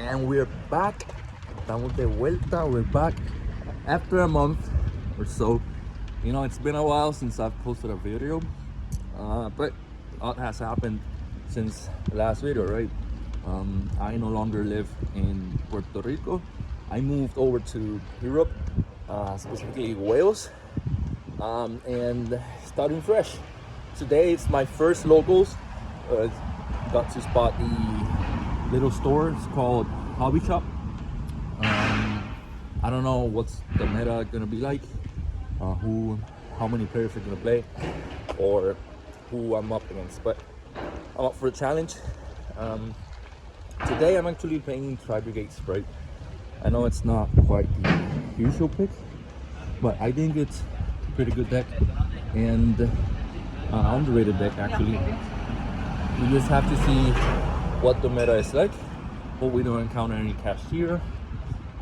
And we're back. Estamos de vuelta. We're back after a month or so. You know, it's been a while since I've posted a video, but a lot has happened since the last video, right? I no longer live in Puerto Rico. I moved over to Europe, specifically Wales, and starting fresh. Today it's my first locals. Got to spot the little store. It's called Hobby Shop. I don't know what's the meta gonna be like, how many players are gonna play, or who I'm up against, but I'm up for a challenge. Today I'm actually playing Tri-Brigade Spright. I know it's not quite the usual pick, but I think it's a pretty good deck and underrated deck actually. We just have to see what the meta is like. Hope we don't encounter any cashier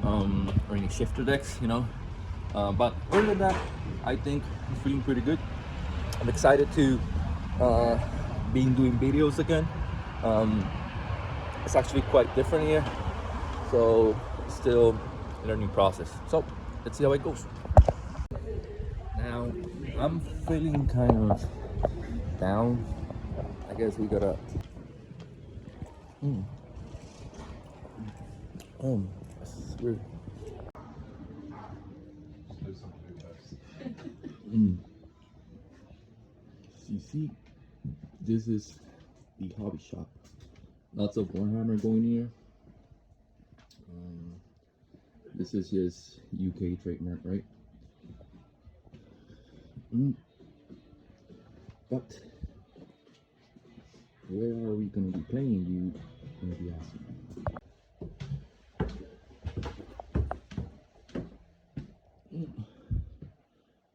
or any shifter decks, you know. But other than that, I think I'm feeling pretty good. I'm excited to be doing videos again. It's actually quite different here, so still a learning process. So let's see how it goes. Now I'm feeling kind of down. I guess we gotta. That's weird. See, this is the hobby shop. Lots of Warhammer going here. This is his UK trademark, right? But where are we going to be playing? You going to be asking.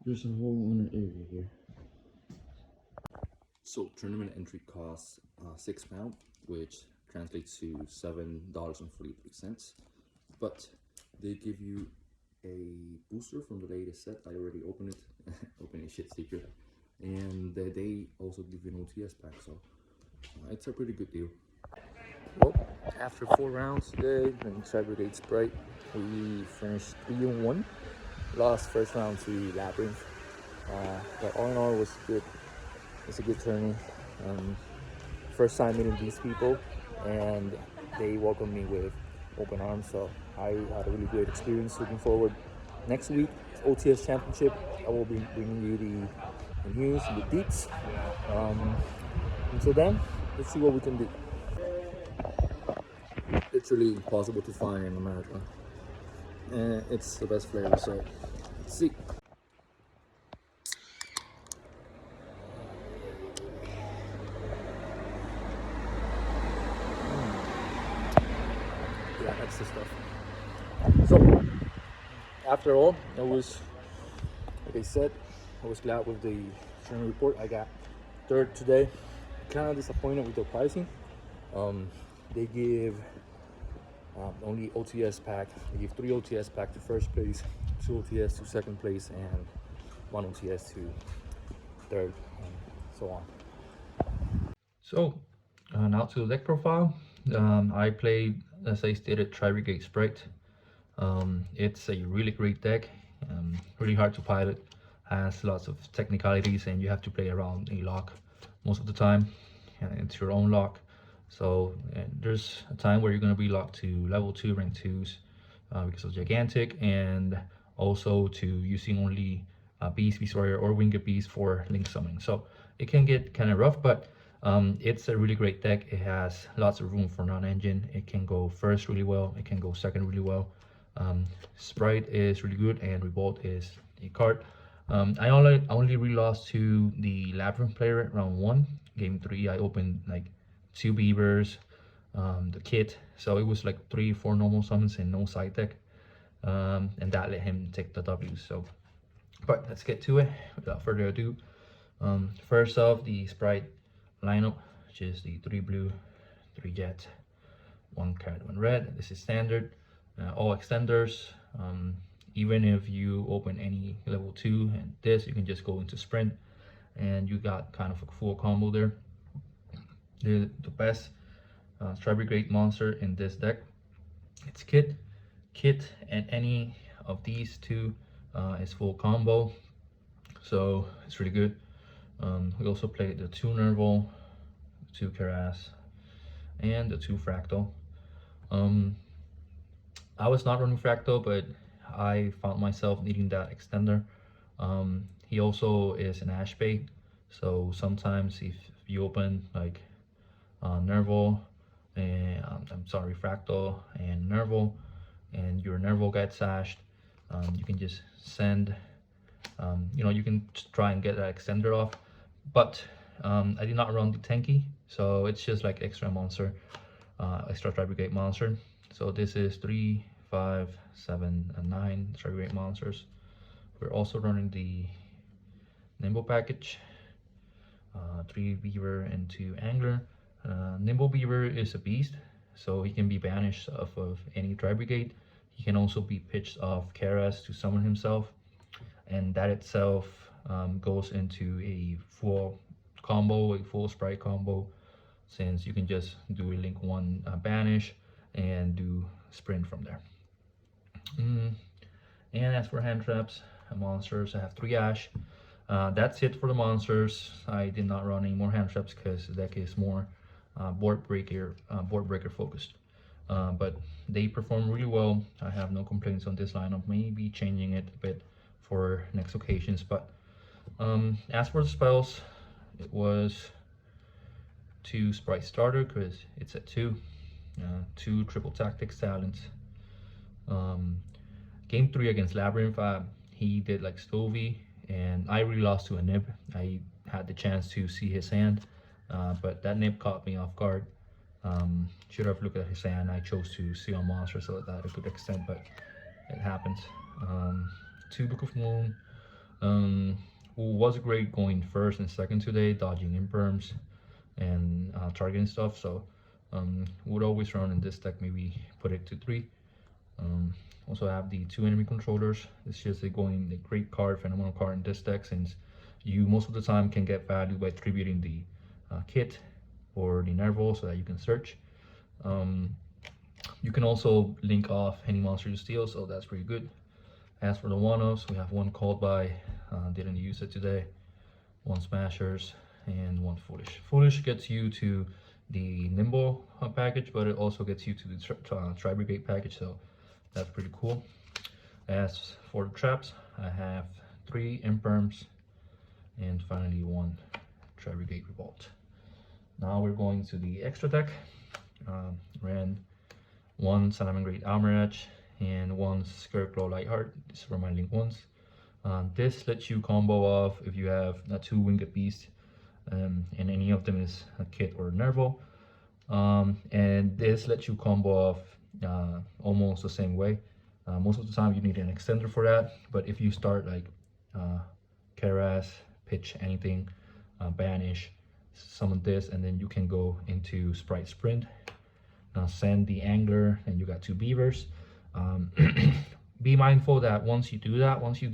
There's a whole other area here. So tournament entry costs £6, which translates to $7.43. But they give you a booster from the latest set. I already opened it, open a shit secret, and they also give you an OTS pack. So it's a pretty good deal. Well, after 4 rounds today in Tri-Brigade Spright, we finished 3-1. Lost first round to Labyrinth, but all in all it was good. It's a good tourney. First time meeting these people, and they welcomed me with open arms, so I had a really great experience. Looking forward. Next week, OTS Championship. I will be bringing you the news, the deets. Until then, let's see what we can do. It's really impossible to find in America, and it's the best flavor, so let's see. Yeah, that's the stuff. So after all, it was, like I said, I was glad with the tournament report. I got 3rd today. Kind of disappointed with the pricing. They give only OTS pack. They give 3 OTS pack to first place, 2 OTS to second place, and 1 OTS to third, and so on. So now to the deck profile. I played, as I stated, Tri-Brigade Spright. It's a really great deck, really hard to pilot, has lots of technicalities, and you have to play around a lock most of the time, and it's your own lock. So there's a time where you're going to be locked to level 2 rank 2s because of Gigantic, and also to using only Beast Warrior or Winged Beast for link summoning. So it can get kind of rough, but it's a really great deck. It has lots of room for non-engine. It can go first really well, it can go second really well. Spright is really good, and Revolt is a card. I only really lost to the Labyrinth player at round 1. Game 3 I opened like 2 beavers, the kit, so it was like 3-4 normal summons and no side deck, and that let him take the W. So, but let's get to it without further ado. First off, the Spright lineup, which is the 3 blue, 3 jet, 1 card, 1 red. This is standard. All extenders. Even if you open any level 2 and this, you can just go into sprint, and you got kind of a full combo there. The best Tri-Brigade monster in this deck It's kit, and any of these two is full combo, so it's really good. We also played the 2 Nerval, 2 Karas, and the 2 Fractal. Um, I was not running Fractal, but I found myself needing that extender. He also is an Ash bait, so sometimes if you open like Nerval, and I'm sorry, Fractal and Nerval, and your Nerval gets sashed, you can just send, you can try and get that extender off. But I did not run the tanky, so it's just like extra monster, extra Tri-Brigade monster. So this is 3, 5, 7, and 9 Tri-Brigade monsters. We're also running the Nimble package, 3 Beaver and 2 Angler. Nimble Beaver is a beast, so he can be banished off of any Tri-Brigade. He can also be pitched off Karas to summon himself, and that itself goes into a full combo, a full Spright combo, since you can just do a link 1 banish and do sprint from there. And as for hand traps, monsters, I have 3 Ash. That's it for the monsters. I did not run any more hand traps because the deck is more board breaker focused. But they perform really well. I have no complaints on this lineup. Maybe changing it a bit for next occasions. But as for the spells, it was 2 Spright starter because it's at 2. 2 triple tactics talents. Game 3 against Labyrinth, he did like Stovey, and I really lost to a nib. I had the chance to see his hand, but that nib caught me off guard. Should have looked at his hand. I chose to see on monster so that I could extend, but it happens. 2 Book of Moon, who was great going first and second today, dodging imperms and targeting stuff. So would always run in this deck, maybe put it to 3. Also have the 2 enemy controllers. It's just a great card, phenomenal card in this deck, since you most of the time can get value by tributing the kit or the Nerval so that you can search. You can also link off any monster you steal, so that's pretty good. As for the 1-offs, we have 1 Called By, didn't use it today, 1 Smashers, and 1 Foolish. Foolish gets you to the Nimble package, but it also gets you to the Tri-Brigade package, so that's pretty cool. As for the traps, I have 3 Imperms, and finally 1 Tri-Brigade Revolt. Now we're going to the extra deck. Ran 1 Salamangreat Almirage and 1 Scarecrow Lightheart. These were my link ones. This lets you combo off if you have 2 Winged Beast, and any of them is a kit or a Nerval. And this lets you combo off almost the same way. Most of the time you need an extender for that, but if you start like Karas, pitch anything, banish, summon this, and then you can go into Spright Sprint, send the Angler, and you got 2 Beavers. Be mindful that once you do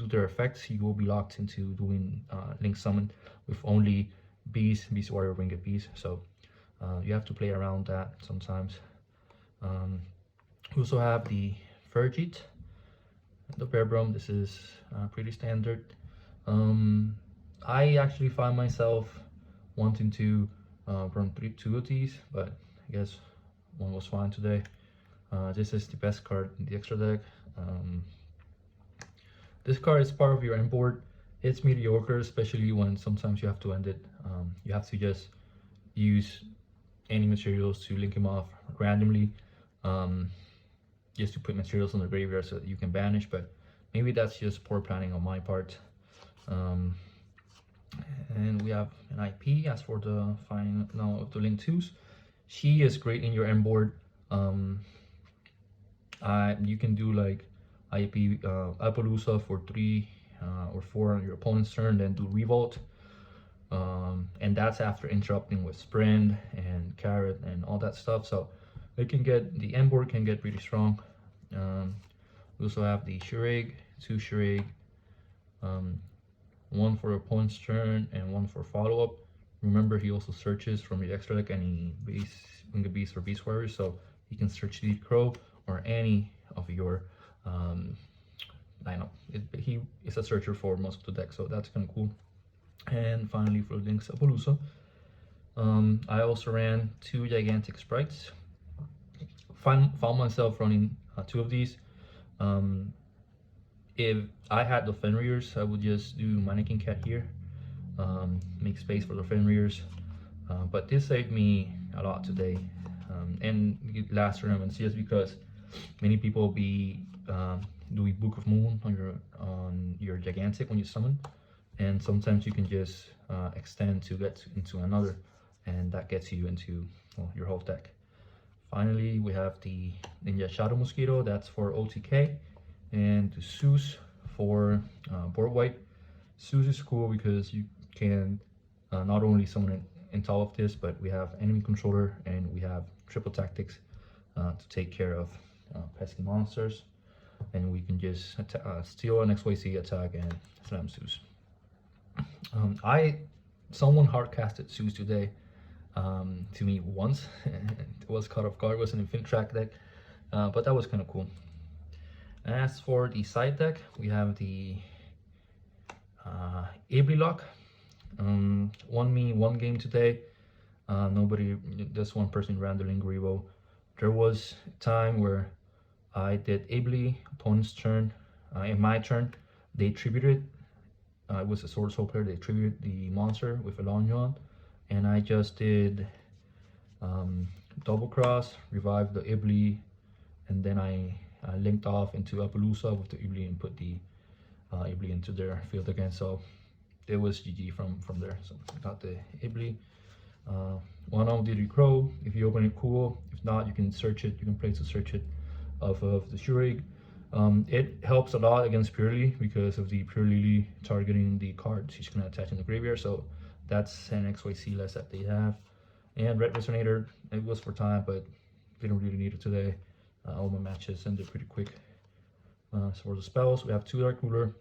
their effects, you will be locked into doing Link Summon with only Beast Warrior, Winged Beast, so you have to play around that sometimes. We also have the Fergit, the Bearbrum. This is pretty standard. I actually find myself wanting to run 2 of these, but I guess 1 was fine today. This is the best card in the extra deck. This card is part of your end board. It's mediocre, especially when sometimes you have to end it. You have to just use any materials to link him off randomly, just to put materials on the graveyard so that you can banish, but maybe that's just poor planning on my part. And we have an IP. As for the final of the link 2s, she is great in your end board. You can do like IP Appaloosa for 3 or 4 on your opponent's turn, then do Revolt. And that's after interrupting with Sprint and Carrot and all that stuff, so it can get, the end board can get pretty strong. We also have the Shuraig, 2 Shuraig, 1 for opponent's turn and 1 for follow-up. Remember, he also searches from the extra deck any Winged Beast or Beast Warrior, so he can search the Crow or any of your lineup. He is a searcher for most of the deck, so that's kind of cool. And finally, for Link's Appaloosa, I also ran 2 gigantic sprites. Found myself running 2 of these. If I had the Fenrir's, I would just do Mannequin Cat here, make space for the Fenrir's. But this saved me a lot today, and last tournaments, just because many people be doing Book of Moon on your gigantic when you summon, and sometimes you can just extend to get into another, and that gets you into, well, your whole deck. Finally, we have the Ninja Shadow Mosquito, that's for OTK, and the Zeus for board white. Zeus is cool because you can not only summon it in top of this, but we have enemy controller and we have triple tactics to take care of pesky monsters, and we can just steal an XYZ attack and slam Zeus. Someone hard casted Zeus today to me once. It was caught off guard. It was an infinite track deck, but that was kind of cool. As for the side deck, we have the Ably lock. Won me 1 game today. Nobody, just one person ran the Lingrivo. There was a time where I did Ably, opponent's turn. In my turn, they tributed. It was a Sword Soul player. They tributed the monster with a Longyuan, and I just did double cross, revived the Ibli, and then I linked off into Appaloosa with the Ibli and put the Ibli into their field again. So it was GG from there. So I got the Ibli. One on Diddy Crow. If you open it, cool. If not, you can search it. You can place to search it off of the Shurig. It helps a lot against Pure Lily because of the Pure Lily targeting the cards she's gonna attach in the graveyard. So that's an XYZ less that they have. And Red Resonator, it was for time, but didn't really need it today. All my matches ended pretty quick. So for the spells, we have 2 Dark Ruler.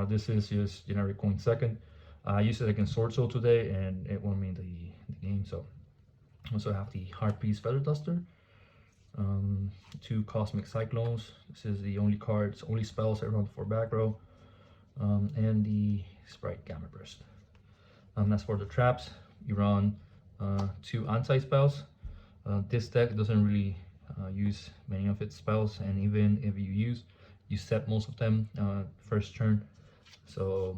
This is just generic coin second. I used it against Sword Soul today, and it won me the game. So also have the Heartbeast Feather Duster. 2 Cosmic Cyclones. This is the only cards, only spells I run for back row. And the Spright Gamma Burst. As for the traps, you run 2 anti-spells. This deck doesn't really use many of its spells, and even if you set most of them first turn, so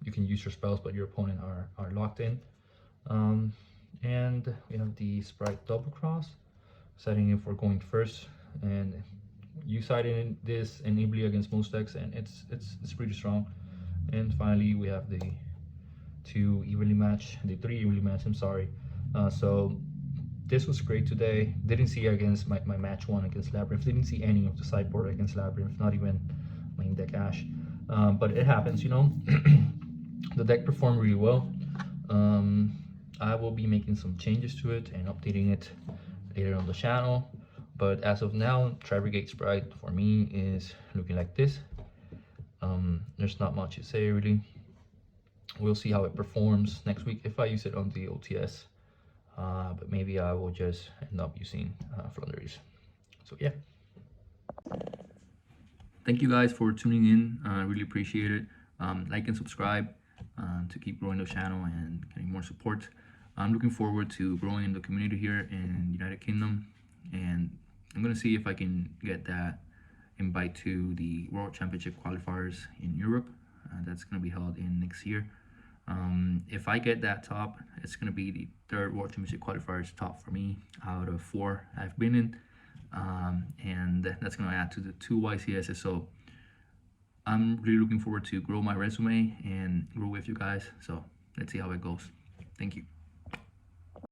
you can use your spells, but your opponent are locked in. And we have the Spright Double Cross, setting it for going first, and you side in this and Ibli against most decks, and it's pretty strong. And finally, we have the 3 evenly match. I'm sorry. So this was great today. Didn't see against my match 1 against Labyrinth. Didn't see any of the sideboard against Labyrinth, not even main deck Ash. But it happens, you know. The deck performed really well. I will be making some changes to it and updating it later on the channel. But as of now, Tri-Brigade Spright for me is looking like this. There's not much to say really. We'll see how it performs next week if I use it on the OTS. But maybe I will just end up using Flunderies. So yeah. Thank you guys for tuning in. I really appreciate it. Like and subscribe to keep growing the channel and getting more support. I'm looking forward to growing in the community here in the United Kingdom, and I'm gonna see if I can get that invite to the World Championship qualifiers in Europe. That's gonna be held in next year. If I get that top, it's gonna be the 3rd World Championship qualifiers top for me out of 4 I've been in, and that's gonna add to the 2 YCSs. So I'm really looking forward to grow my resume and grow with you guys. So let's see how it goes. Thank you.